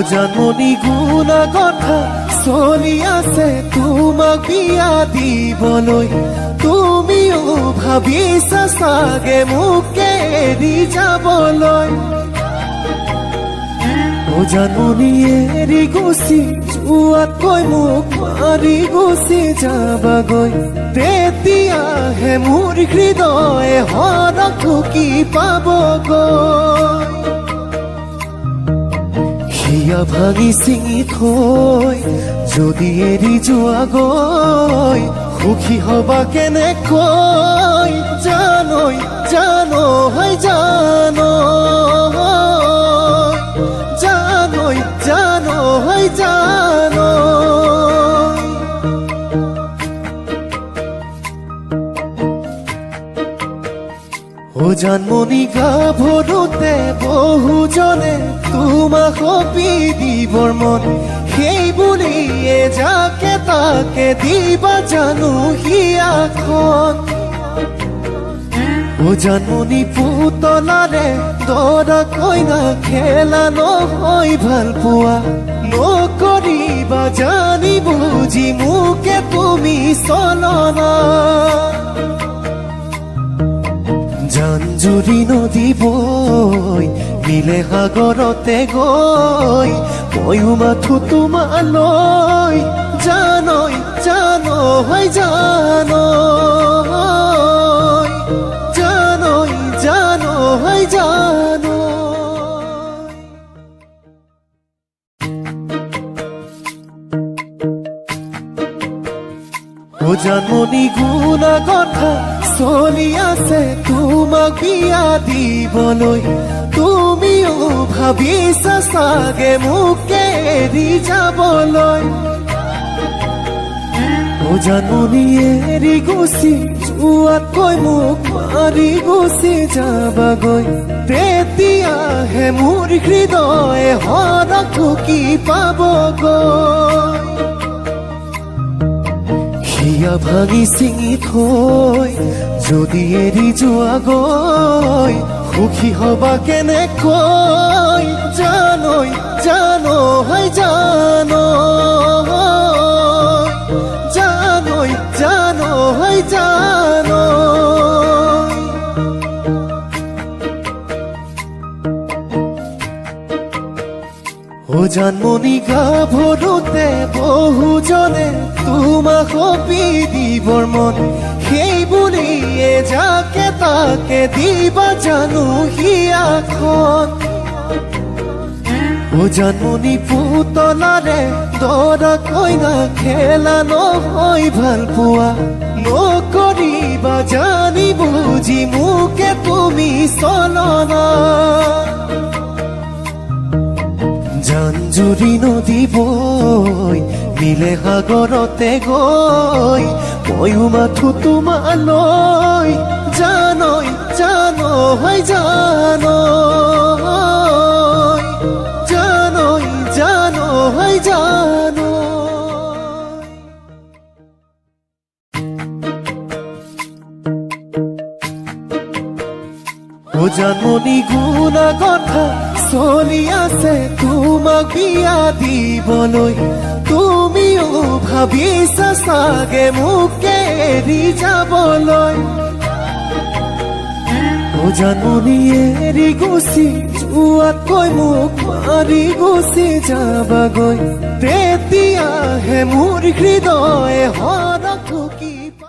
জানমণি গুণা কথা চলি আছে তোমাক বিয়া দিবলৈ। তুমিও ভাবিছা চাগে মোকে এৰি যাবলৈ। জানমণি এৰি গুচি যোৱাতকৈ মোক মাৰি গুচি যাবাগৈ। তেতিয়াহে মোৰ হৃদয়ে হৰক ঢুকি পাবগৈ। হিয়া ভাঙি চিঙি থৈ যদি এৰি যোৱাগৈ, সুখী হবা কেনেকৈ জানৈ জানৈ জানৈ জানৈ জানৈ। জানমণি গাভৰুতে বহুজনে তোমাক সপি দিবৰ মন। সেই বুলিয়ে যাকে তাকে দিবা জানো হিয়াখন। জানমণি পুতলাৰে দৰা কইনা খেলা নহয় ভাল পোৱা। নকৰিবা জানি বুজি মোকে তুমি চলনা। জান-জুৰি নদী বৈ মিলে সাগৰতে গৈ, ময়ো মাথো তোমালৈ জানৈ জানৈ জানৈ জানৈ জানৈ জানৈ। জানমণি গুণা কথা চলি আছে তোমাক বিয়া দিবলৈ। তুমিও ভাবিছা চাগে মোকে এৰি যাবলৈ। জানমণি এৰি গুচি যোৱাতকৈ মোক মাৰি গুচি যাবাগৈ। তেতিয়াহে মোৰ হৃদয়ে হৰক ঢুকি পাবগৈ। হিয়া ভাঙি চিঙি থৈ যদি এৰি যোৱাগৈ, সুখী হবা কেনেকৈ জানৈ জানৈ জানৈ জানৈ জানৈ জানৈ। জানমণি গাভৰুতে বহুজনে তোমাক সপি দিবৰ মন। সেই বুলিয়ে যাকে তাকে দিবা জানো হিয়াখন। জানমণি পুতলাৰে দৰা কইনা খেলা নহয় ভাল পোৱা। নকৰিবা জানি বুজি মোকে তুমি চলনা। জান-জুৰি নদী বৈ মিলে সাগৰতে গৈ, ময়ো মাথো তোমালৈ জানৈ জানৈ জানৈ জানৈ জানৈ জানৈ। জানমণি গুণা কথা চলি আছে তোমাক বিয়া দিবলৈ। তুমিও ভাবিছা চাগে মোকে এৰি যাবলৈ। জানমণি এৰি গুচি যোৱাতকৈ মোক মাৰি গুচি যাবাগৈ। তেতিয়াহে মোৰ হৃদয়ে হৰক ঢুকি